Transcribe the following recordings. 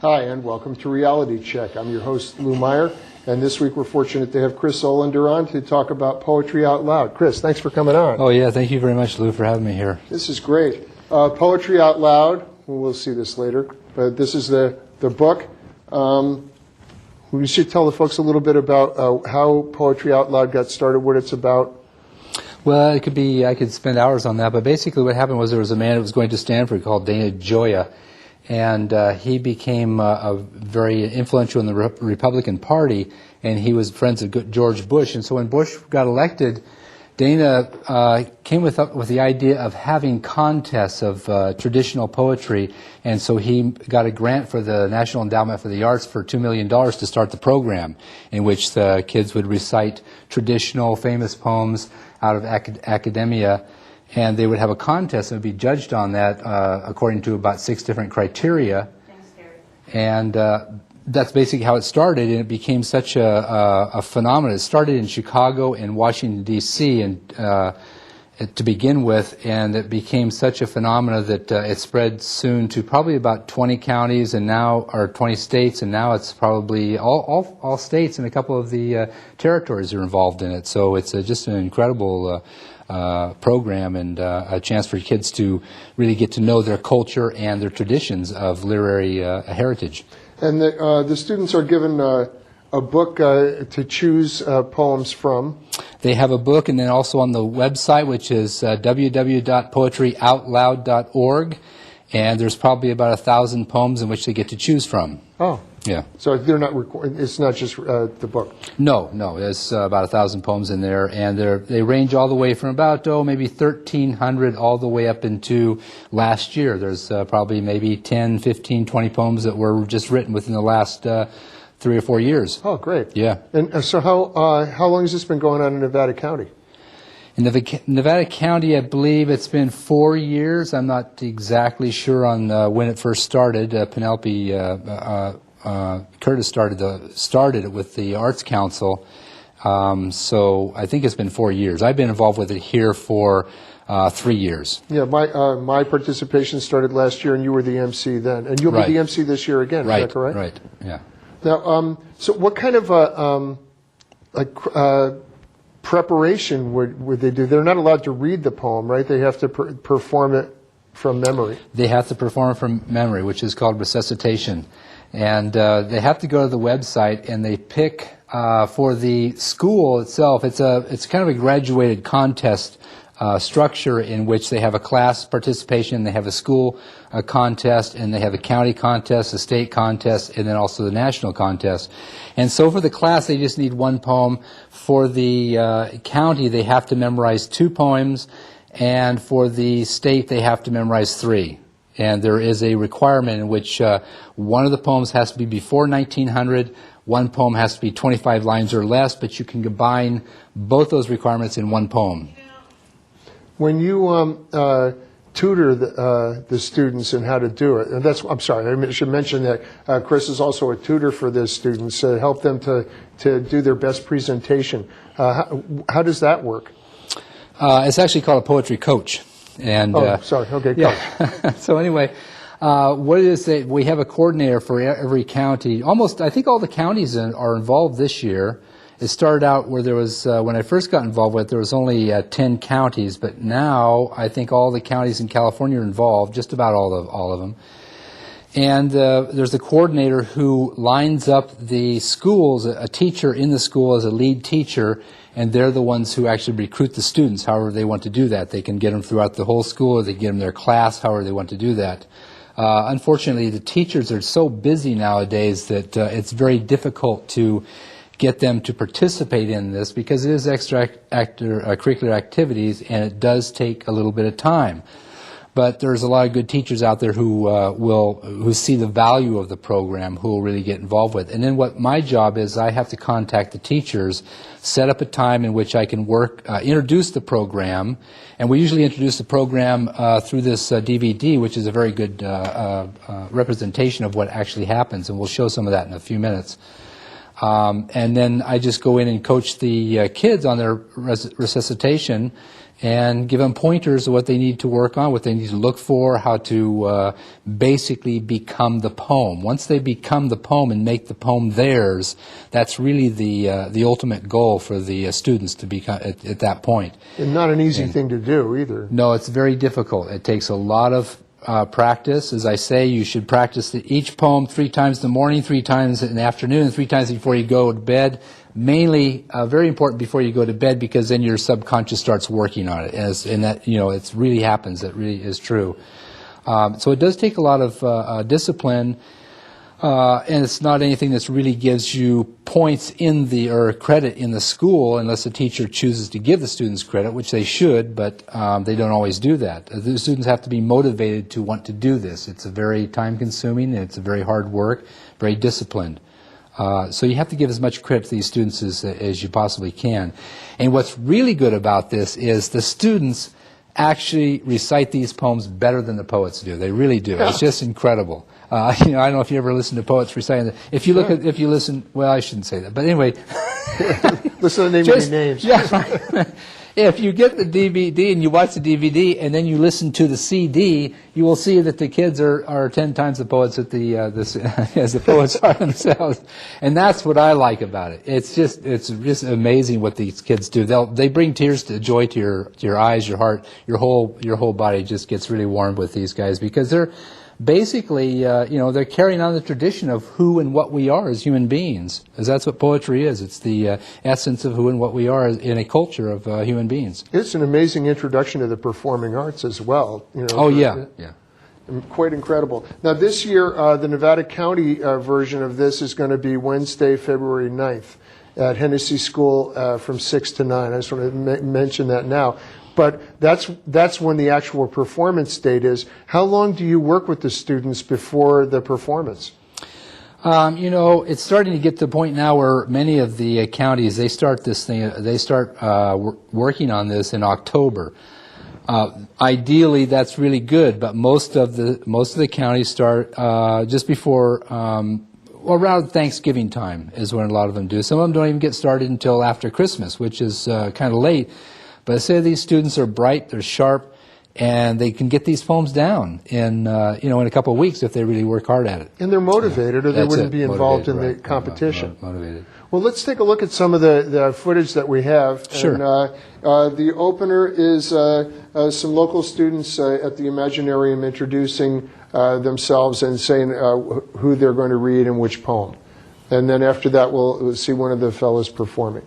Hi, and welcome to Reality Check. I'm your host, Lou Meyer, and this week we're fortunate to have Chris Olander on to talk about Poetry Out Loud. Chris, thanks for coming on. Oh, yeah, thank you very much, Lou, for having me here. This is great. Poetry Out Loud, we'll see this later, but this is the book. We should tell the folks a little bit about how Poetry Out Loud got started, what it's about. Well, I could spend hours on that, but basically what happened was there was a man who was going to Stanford called Dana Gioia, and he became very influential in the Republican Party, and he was friends of George Bush. And so when Bush got elected, Dana came with the idea of having contests of traditional poetry, and so he got a grant for the National Endowment for the Arts for $2 million to start the program, in which the kids would recite traditional, famous poems out of academia, and they would have a contest and would be judged on that according to about 6 different criteria. And that's basically how it started, and it became such a phenomenon. It started in Chicago and Washington, D.C., and to begin with, and it became such a phenomenon that it spread soon to probably about 20 counties and now, or 20 states, and now it's probably all states, and a couple of the territories are involved in it. So it's just an incredible program, and a chance for kids to really get to know their culture and their traditions of literary heritage. And the students are given a book to choose poems from. They have a book, and then also on the website, which is www.poetryoutloud.org, and there's probably about 1,000 poems in which they get to choose from. Oh. Yeah. So they're not it's not just the book. No, there's about 1,000 poems in there, and they range all the way from about maybe 1,300 all the way up into last year. There's probably maybe 10, 15, 20 poems that were just written within the last 3 or 4 years. Oh, great. Yeah. And so how long has this been going on in Nevada County? In Nevada County, I believe it's been 4 years. I'm not exactly sure on when it first started. Penelope Curtis started it with the Arts Council. So I think it's been 4 years. I've been involved with it here for 3 years. Yeah, my participation started last year, and you were the MC then, and you'll be the MC this year again. Right. Is that correct? Right. Yeah. Now, so what kind of preparation would they do? They're not allowed to read the poem, right? They have to perform it from memory. They have to perform it from memory, which is called resuscitation. And they have to go to the website, and they pick for the school itself. It's kind of a graduated contest structure in which they have a class participation, they have a school contest, and they have a county contest, a state contest, and then also the national contest. And so for the class, they just need 1 poem. For the county, they have to memorize 2 poems, and for the state, they have to memorize 3. And there is a requirement in which one of the poems has to be before 1900, 1 poem has to be 25 lines or less, but you can combine both those requirements in 1 poem. When you tutor the students in how to do it, and I'm sorry, I should mention that Chris is also a tutor for the students to help them to do their best presentation. How does that work? It's actually called a poetry coach. And, sorry. Okay, yeah. So anyway, what it is that we have a coordinator for every county. I think all the counties are involved this year. It started out where there was, when I first got involved with it, there was only 10 counties, but now I think all the counties in California are involved, just about all of them. And there's a coordinator who lines up the schools, a teacher in the school as a lead teacher, and they're the ones who actually recruit the students, however they want to do that. They can get them throughout the whole school, or they can get them their class, however they want to do that. Unfortunately, the teachers are so busy nowadays that it's very difficult to get them to participate in this because it is extracurricular activities, and it does take a little bit of time. But there's a lot of good teachers out there who see the value of the program, who will really get involved with it. And then what my job is, I have to contact the teachers, set up a time in which I can introduce the program, and we usually introduce the program through this DVD, which is a very good representation of what actually happens, and we'll show some of that in a few minutes. And then I just go in and coach the kids on their resuscitation and give them pointers of what they need to work on, what they need to look for, how to basically become the poem. Once they become the poem and make the poem theirs, that's really the ultimate goal for the students to become at that point. And not an easy thing to do either. No, it's very difficult. It takes a lot of practice. As I say, you should practice each poem 3 times in the morning, 3 times in the afternoon, and 3 times before you go to bed. Mainly, very important before you go to bed, because then your subconscious starts working on it. And that, it really happens. It really is true. So it does take a lot of discipline. And it's not anything that really gives you points or credit in the school, unless the teacher chooses to give the students credit, which they should, but they don't always do that. The students have to be motivated to want to do this. It's a very time-consuming, and it's a very hard work, very disciplined. So you have to give as much credit to these students as you possibly can. And what's really good about this is the students actually recite these poems better than the poets do. They really do. It's just incredible. I don't know if you ever listen to poets reciting that. If you listen, well, I shouldn't say that, but anyway. Listen to the name of names. Yeah. If you get the DVD and you watch the DVD and then you listen to the CD, you will see that the kids are 10 times the poets as the poets are themselves, and that's what I like about it. It's just amazing what these kids do. They bring tears to joy to your eyes, your heart, your whole body just gets really warm with these guys, because they're basically, they're carrying on the tradition of who and what we are as human beings, because that's what poetry is. It's the essence of who and what we are in a culture of human beings. It's an amazing introduction to the performing arts as well. Yeah. Quite incredible. Now, this year, the Nevada County version of this is going to be Wednesday, February 9th at Hennessy School from 6 to 9. I just want to mention that now. But that's when the actual performance date is. How long do you work with the students before the performance? It's starting to get to the point now where many of the counties, they start working on this in October. Ideally, that's really good, but most of the counties start just before, around Thanksgiving time is when a lot of them do. Some of them don't even get started until after Christmas, which is kind of late. But say these students are bright, they're sharp, and they can get these poems down in a couple of weeks if they really work hard at it. And they're motivated, or they wouldn't be involved in the competition. Motivated. Well, let's take a look at some of the footage that we have. Sure. And the opener is some local students at the Imaginarium introducing themselves and saying who they're going to read and which poem. And then after that, we'll see one of the fellows performing.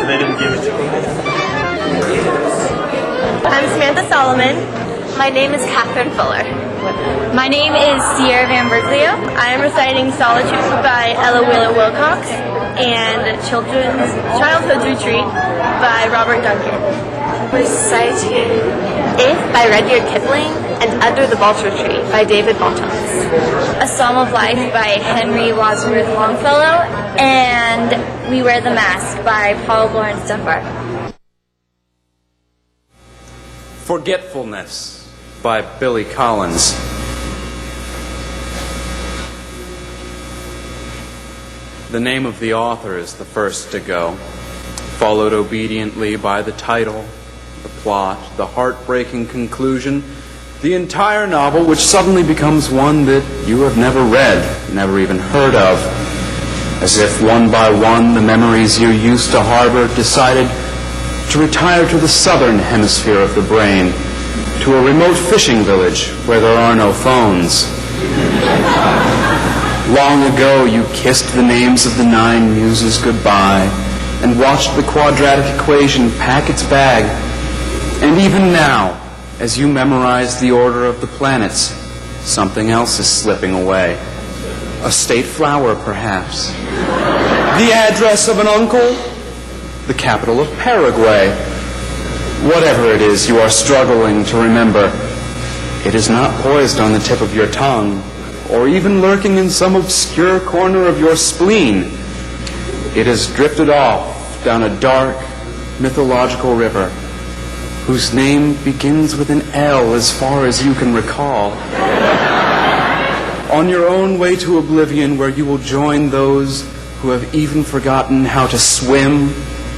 They didn't give it to me. I'm Samantha Solomon. My name is Catherine Fuller. My name is Sierra Van Berglio. I am reciting Solitude by Ella Wheeler Wilcox and Childhood's Retreat by Robert Duncan. Reciting If by Rudyard Kipling and Under the Balsam Tree by David Baltons. A Psalm of Life by Henry Wadsworth Longfellow and We Wear the Mask by Paul Laurence Dunbar. Forgetfulness by Billy Collins. The name of the author is the first to go, followed obediently by the title, the plot, the heartbreaking conclusion, the entire novel, which suddenly becomes one that you have never read, never even heard of, as if one by one the memories you used to harbor decided to retire to the southern hemisphere of the brain, to a remote fishing village where there are no phones. Long ago you kissed the names of the 9 muses goodbye and watched the quadratic equation pack its bag, And even now, as you memorize the order of the planets, something else is slipping away. A state flower, perhaps. The address of an uncle? The capital of Paraguay? Whatever it is you are struggling to remember, it is not poised on the tip of your tongue, or even lurking in some obscure corner of your spleen. It has drifted off down a dark, mythological river, whose name begins with an L as far as you can recall. On your own way to oblivion, where you will join those who have even forgotten how to swim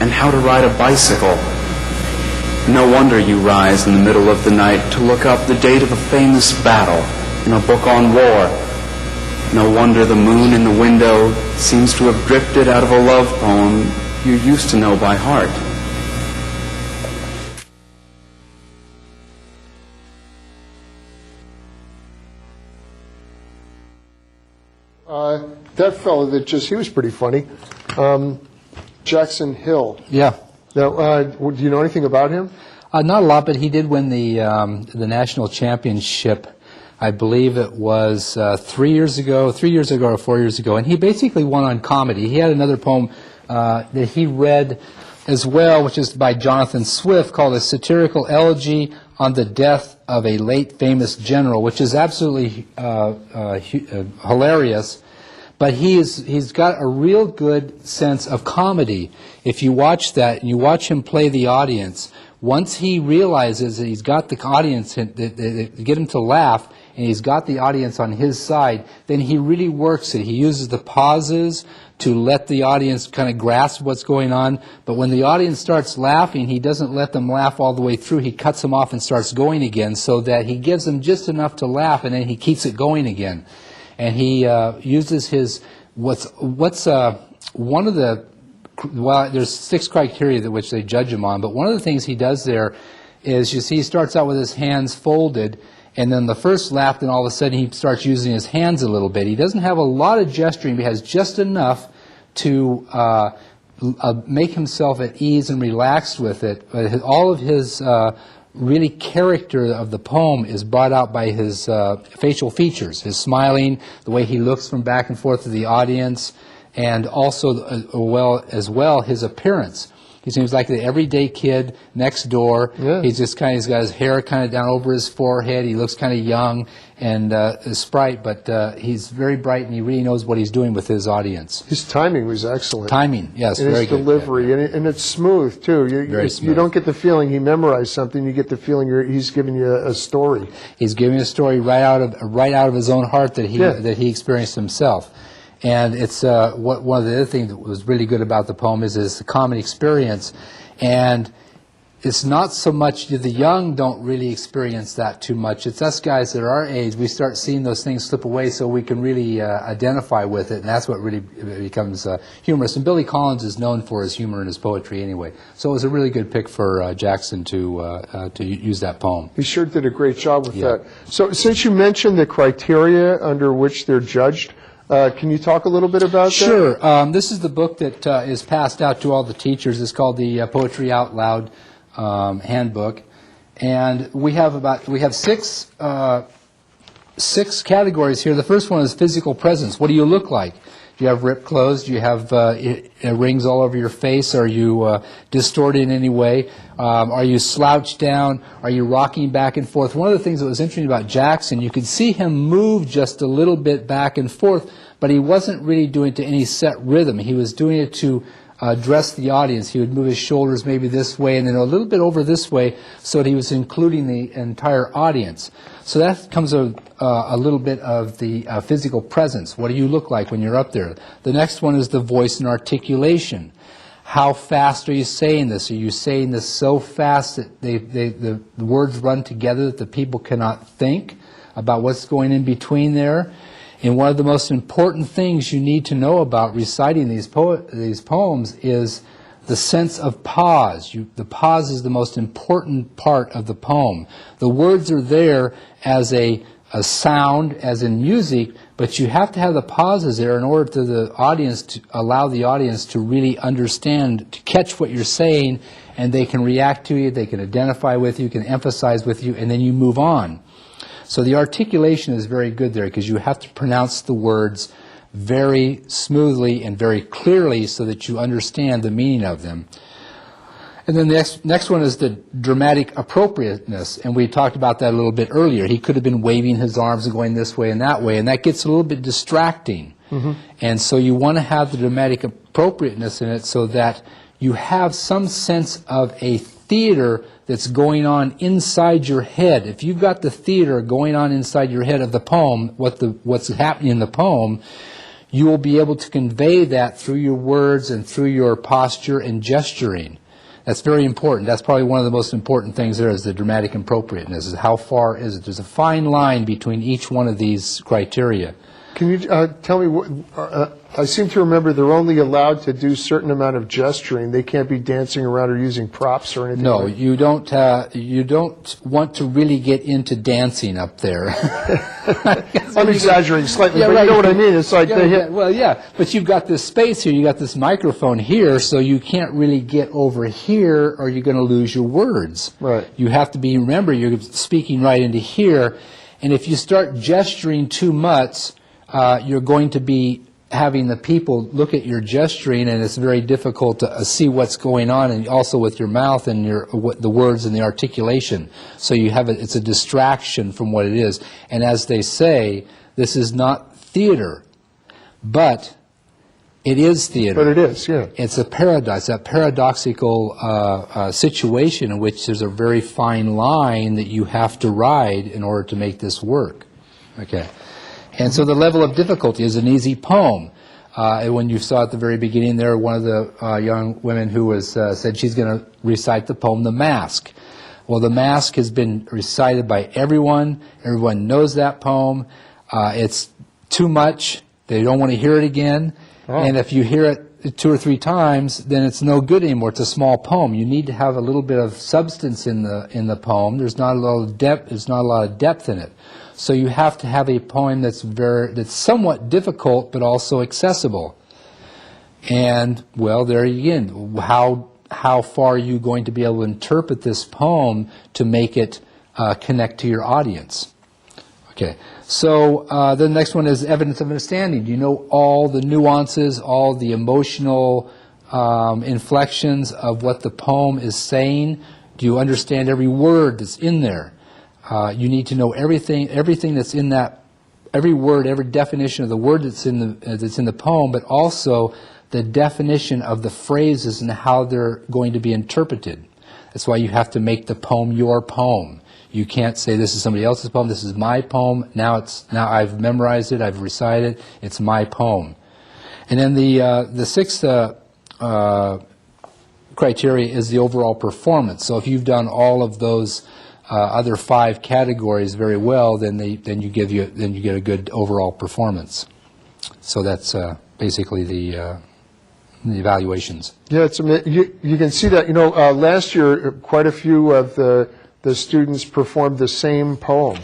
and how to ride a bicycle. No wonder you rise in the middle of the night to look up the date of a famous battle in a book on war. No wonder the moon in the window seems to have drifted out of a love poem you used to know by heart. That fellow he was pretty funny. Jackson Hill. Yeah. Now, do you know anything about him? Not a lot, but he did win the national championship. I believe it was 3 years ago or 4 years ago, and he basically won on comedy. He had another poem that he read as well, which is by Jonathan Swift, called A Satirical Elegy on the Death of a Late Famous General, which is absolutely hilarious. But he's got a real good sense of comedy. If you watch that and you watch him play the audience, once he realizes that he's got the audience, get him to laugh, and he's got the audience on his side, then he really works it. He uses the pauses to let the audience kind of grasp what's going on. But when the audience starts laughing, he doesn't let them laugh all the way through. He cuts them off and starts going again, so that he gives them just enough to laugh, and then he keeps it going again. And he uses his one of the, well, there's 6 criteria that which they judge him on, but one of the things he does there is, you see, he starts out with his hands folded, and then the first laugh, then all of a sudden he starts using his hands a little bit. He doesn't have a lot of gesturing, but he has just enough to make himself at ease and relaxed with it. But all of his really character of the poem is brought out by his facial features, his smiling, the way he looks from back and forth to the audience, and also as well his appearance. He seems like the everyday kid next door. Yeah. He's got his hair kind of down over his forehead. He looks kind of young and sprite, but he's very bright, and he really knows what he's doing with his audience. His timing was excellent. Timing, yes, and very good. And his delivery, yeah. And it's smooth, too. Very smooth. You don't get the feeling he memorized something. You get the feeling he's giving you a story. He's giving a story right out of his own heart that he experienced himself. And it's one of the other things that was really good about the poem is the common experience. And it's not so much, the young don't really experience that too much. It's us guys at our age, we start seeing those things slip away so we can really identify with it, and that's what really becomes humorous. And Billy Collins is known for his humor in his poetry anyway. So it was a really good pick for Jackson to use that poem. He sure did a great job with that. So since you mentioned the criteria under which they're judged, can you talk a little bit about that? Sure. This is the book that is passed out to all the teachers. It's called the Poetry Out Loud Handbook, and we have six categories here. The first one is physical presence. What do you look like? Do you have ripped clothes? Do you have rings all over your face? Are you distorted in any way? Are you slouched down? Are you rocking back and forth? One of the things that was interesting about Jackson, you could see him move just a little bit back and forth, but he wasn't really doing it to any set rhythm. He was doing it to address the audience. He would move his shoulders maybe this way and then a little bit over this way so that he was including the entire audience. So that comes a little bit of the physical presence. What do you look like when you're up there? The next one is the voice and articulation. How fast are you saying this? Are you saying this so fast that the words run together that the people cannot think about what's going in between there? And one of the most important things you need to know about reciting these poems is the sense of pause. The pause is the most important part of the poem. The words are there as a a sound as in music, but you have to have the pauses there in order to the audience to allow the audience to really understand, to catch what you're saying, and they can react to you, they can identify with you, can emphasize with you, and then you move on. So the articulation is very good there because you have to pronounce the words very smoothly and very clearly so that you understand the meaning of them. And then the next one is the dramatic appropriateness, and we talked about that a little bit earlier. He could have been waving his arms and going this way and that way, and that gets a little bit distracting. And so you want to have the dramatic appropriateness in it so that you have some sense of a theater that's going on inside your head. If you've got the theater going on inside your head of the poem, what's happening in the poem, you will be able to convey that through your words and through your posture and gesturing. That's very important. That's probably one of the most important things there is the dramatic appropriateness, is how far is it. There's a fine line between each one of these criteria. Can you tell me what, I seem to remember they're only allowed to do a certain amount of gesturing. They can't be dancing around or using props or anything. No, like you don't want to really get into dancing up there. I'm exaggerating slightly, Yeah, but right. you know what I mean. It's like Yeah, they yeah, hit. well, yeah, but you've got this space here, you've got this microphone here, so you can't really get over here or you're going to lose your words. Right. You have to be, remember, you're speaking right into here, and if you start gesturing too much, you're going to be having the people look at your gesturing, and it's very difficult to see what's going on, and also with your mouth and the words and the articulation. So you have it's a distraction from what it is. And as they say, this is not theater, but it is theater. But it is, yeah. It's a paradox, that paradoxical situation in which there's a very fine line that you have to ride in order to make this work. Okay. And so the level of difficulty is an easy poem. When you saw at the very beginning there, one of the young women who was said she's going to recite the poem, The Mask. Well, The Mask has been recited by everyone. Everyone knows that poem. It's too much. They don't want to hear it again. Oh. And if you hear it 2 or 3 times, then it's no good anymore. It's a small poem. You need to have a little bit of substance in the poem. There's not a lot of depth. There's not a lot of depth in it. So you have to have a poem that's somewhat difficult but also accessible. And well, there again, how far are you going to be able to interpret this poem to make it connect to your audience? Okay. So the next one is evidence of understanding. Do you know all the nuances, all the emotional inflections of what the poem is saying? Do you understand every word that's in there? You need to know everything that's in that, every word, every definition of the word that's in the poem, but also the definition of the phrases and how they're going to be interpreted. That's why you have to make the poem your poem. You can't say this is somebody else's poem. This is my poem. Now I've memorized it. I've recited it. It's my poem. And then the sixth criteria is the overall performance. So if you've done all of those other 5 categories very well, then you get a good overall performance. So that's basically the evaluations. Yeah, you can see that. Last year, quite a few of the students performed the same poem.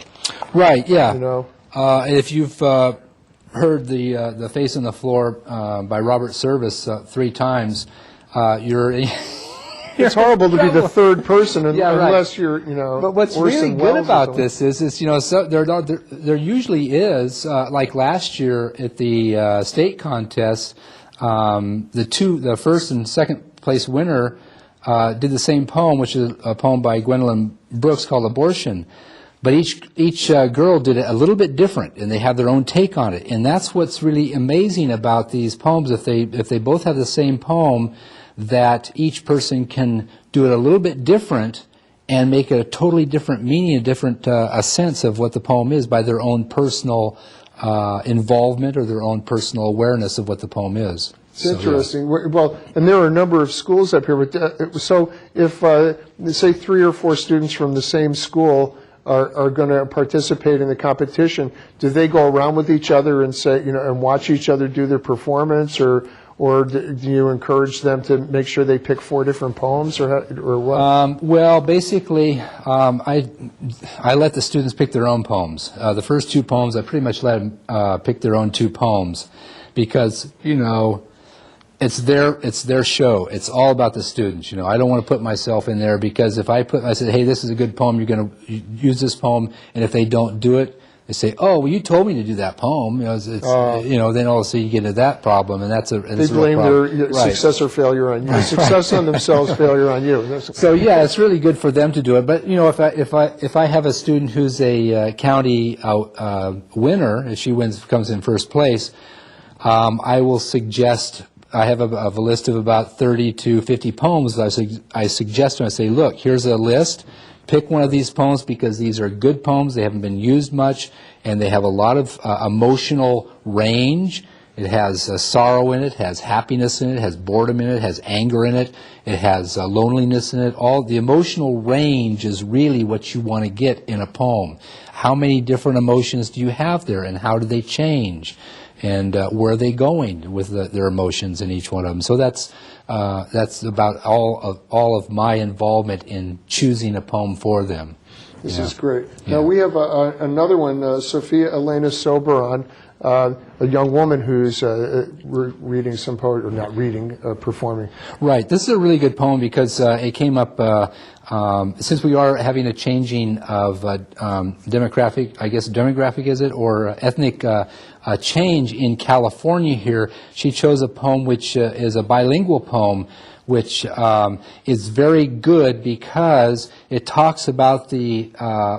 Right. Yeah. And if you've heard the Face on the Floor by Robert Service 3 times, you're. It's horrible to be the third person unless you're, But what's really good about this is so there usually is, like last year at the state contest, the first and second place winner did the same poem, which is a poem by Gwendolyn Brooks called Abortion. But each girl did it a little bit different, and they have their own take on it. And that's what's really amazing about these poems. If they both have the same poem, that each person can do it a little bit different and make it a totally different meaning, a sense of what the poem is by their own personal involvement or their own personal awareness of what the poem is. It's interesting. Yeah. Well, and there are a number of schools up here. But so if, say, 3 or 4 students from the same school are going to participate in the competition, do they go around with each other and say, and watch each other do their performance, or or do you encourage them to make sure they pick 4 different poems, or what? Well, basically, I let the students pick their own poems. The first 2 poems, I pretty much let them pick their own 2 poems, because, you know, it's their show. It's all about the students. You know, I don't want to put myself in there, because if I said, hey, this is a good poem, you're going to use this poem, and if they don't do it, they say, oh, well, you told me to do that poem. You know, you know, then all of a sudden you get into that problem, and that's a They blame their success or failure on you. Success on themselves, failure on you. So yeah, it's really good for them to do it. But you know, if I have a student who's a county winner, if she comes in first place, I will suggest. I have a list of about 30 to 50 poems. I suggest to them, I say, look, here's a list. Pick one of these poems, because these are good poems. They haven't been used much, and they have a lot of emotional range. It has sorrow in it, has happiness in it, has boredom in it, has anger in it, it has loneliness in it. All the emotional range is really what you want to get in a poem. How many different emotions do you have there, and how do they change? And where are they going with their emotions in each one of them? So that's about all of my involvement in choosing a poem for them. This is great. Now we have another one, Sophia Elena Soberon, a young woman who's reading some poetry, or not reading, performing. Right. This is a really good poem, because it came up since we are having a changing of demographic is it, or ethnic change in California here. She chose a poem which is a bilingual poem, which is very good, because it talks about the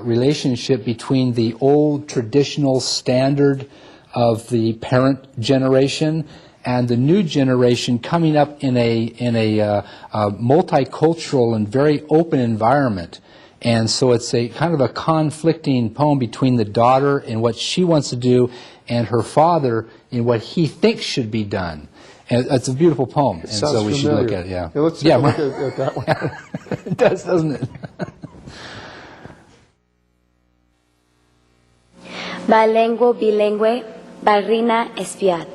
relationship between the old traditional standard of the parent generation and the new generation coming up in a multicultural and very open environment. And so it's a kind of a conflicting poem between the daughter and what she wants to do, and her father in what he thinks should be done. And it's a beautiful poem, and so we should look at it. Yeah, let's take a look at that one. It does, doesn't it? Bilingual, bilingüe, Barrina Espiat.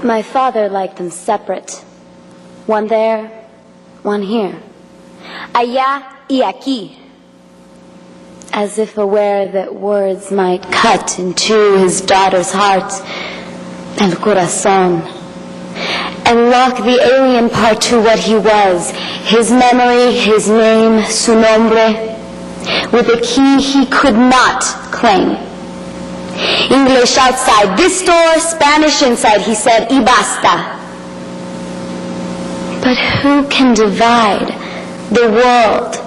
My father liked them separate. One there, one here. Allá y aquí. As if aware that words might cut into his daughter's heart, el corazón, and lock the alien part to what he was, his memory, his name, su nombre, with a key he could not claim. English outside this door, Spanish inside, he said, y basta. But who can divide the world,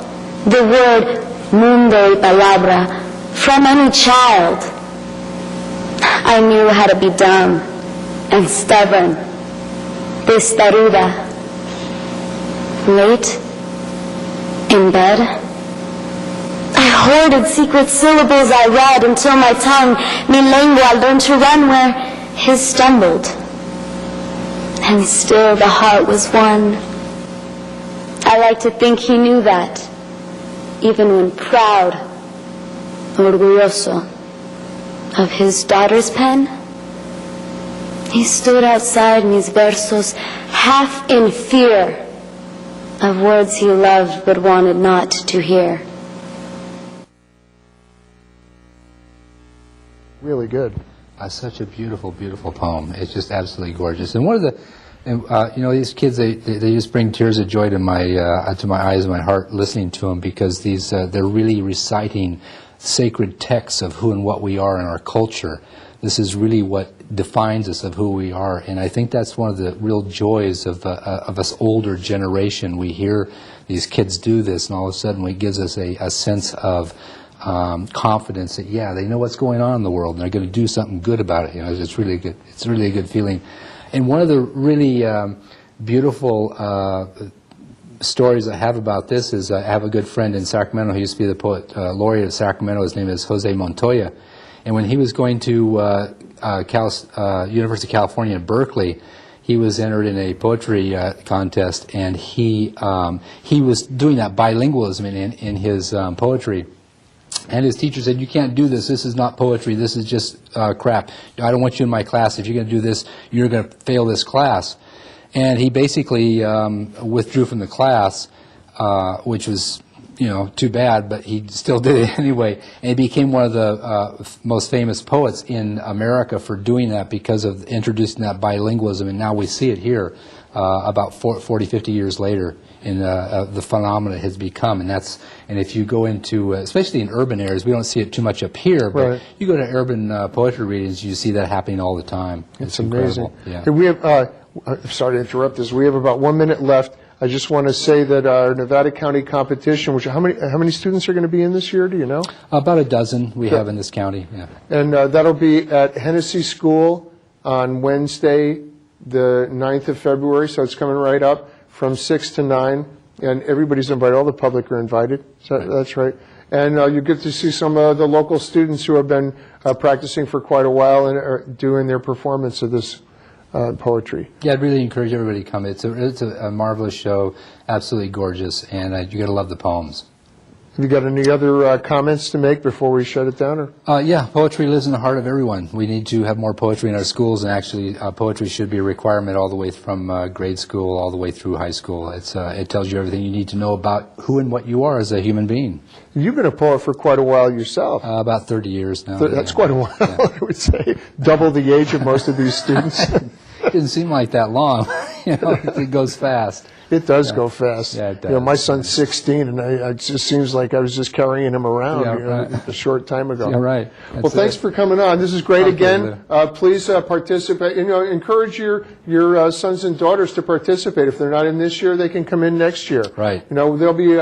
the word mundo y palabra, from any child? I knew how to be dumb and stubborn, testaruda. Late, in bed, I hoarded secret syllables I read until my tongue, mi lengua, learned to run where his stumbled. And still the heart was one. I like to think he knew that, even when proud, orgulloso of his daughter's pen. He stood outside mis versos, half in fear of words he loved but wanted not to hear. Really good. Such a beautiful, beautiful poem. It's just absolutely gorgeous. And one of the, you know, these kids, they just bring tears of joy to my eyes and my heart listening to them, because they're really reciting sacred texts of who and what we are in our culture. This is really what defines us of who we are, and I think that's one of the real joys of us older generation. We hear these kids do this, and all of a sudden it gives us a sense of confidence that, yeah, they know what's going on in the world, and they're going to do something good about it. You know, it's really good. It's really a good feeling. And one of the really beautiful stories I have about this is I have a good friend in Sacramento. He used to be the poet laureate of Sacramento. His name is Jose Montoya. And when he was going to University of California in Berkeley, he was entered in a poetry contest, and he was doing that bilingualism in his poetry. And his teacher said, "You can't do this. This is not poetry. This is just crap. I don't want you in my class. If you're going to do this, you're going to fail this class." And he basically withdrew from the class, which was, too bad, but he still did it anyway. And he became one of the most famous poets in America for doing that because of introducing that bilingualism. And now we see it here about 40, 50 years later in the phenomena it has become. And if you go into, especially in urban areas, we don't see it too much up here, but Right. you go to urban poetry readings, you see that happening all the time. It's amazing. incredible. Yeah. And we have, sorry to interrupt this. We have about 1 minute left. I just want to say that our Nevada County competition, which how many students are going to be in this year? Do you know? About a dozen we have in this county. Yeah. And that'll be at Hennessy School on Wednesday, the 9th of February. So it's coming right up from 6 to 9. And everybody's invited. All the public are invited. So that's right. And you get to see some of the local students who have been practicing for quite a while and are doing their performance of this poetry. Yeah, I'd really encourage everybody to come. It's a marvelous show, absolutely gorgeous, and you're going to love the poems. Have you got any other comments to make before we shut it down? Or? Yeah, poetry lives in the heart of everyone. We need to have more poetry in our schools, and actually poetry should be a requirement all the way from grade school all the way through high school. It tells you everything you need to know about who and what you are as a human being. You've been a poet for quite a while yourself. About 30 years now. That's yeah. quite a while, I would say. Double the age of most of these students. It didn't seem like that long. It goes fast. It does go fast. Yeah, it does. My son's 16, and it just seems like I was just carrying him around Yeah, right. a short time ago. Yeah, right. Well, That's thanks it. for coming on. This is great Okay, again. Please participate. Encourage your sons and daughters to participate. If they're not in this year, they can come in next year. Right. There'll be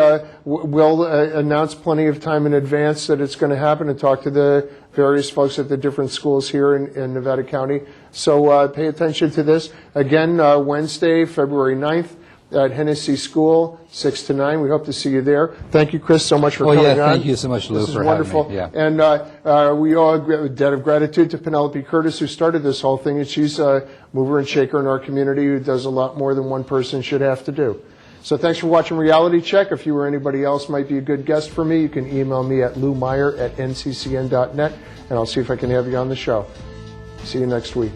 we'll announce plenty of time in advance that it's going to happen and talk to the various folks at the different schools here in Nevada County. So pay attention to this. Again, Wednesday, February 9th. At Hennessy School, 6 to 9. We hope to see you there. Thank you, Chris, so much for coming on. Thank you so much, Lou, This is for wonderful. having me. Yeah. And we owe a debt of gratitude to Penelope Curtis, who started this whole thing, and she's a mover and shaker in our community who does a lot more than one person should have to do. So thanks for watching Reality Check. If you or anybody else might be a good guest for me, you can email me at loumeyer@nccn.net, and I'll see if I can have you on the show. See you next week.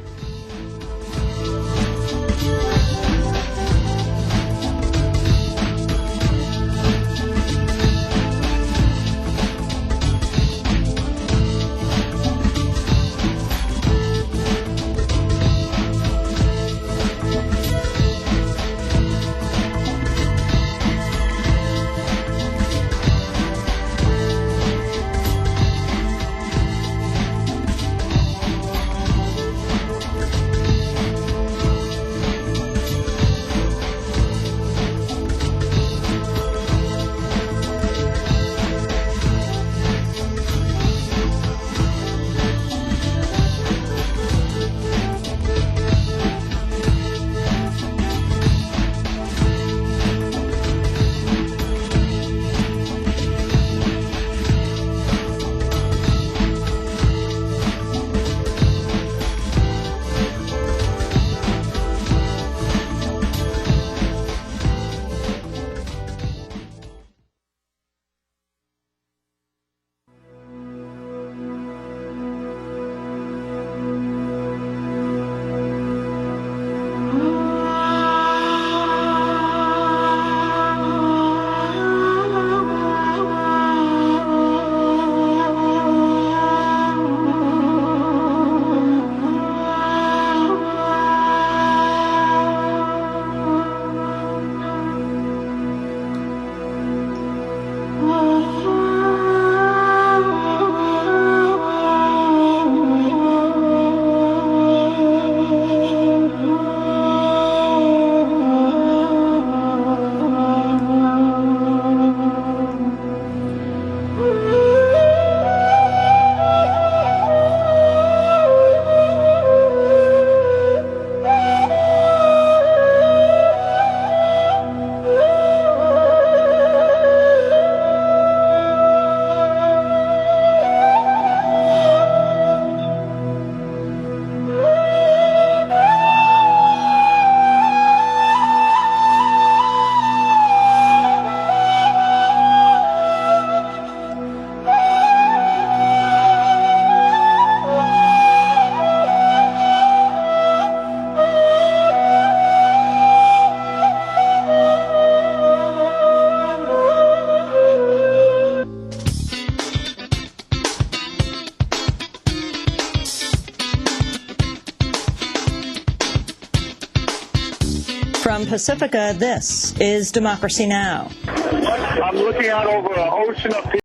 From Pacifica, this is Democracy Now! I'm looking out over an ocean of people.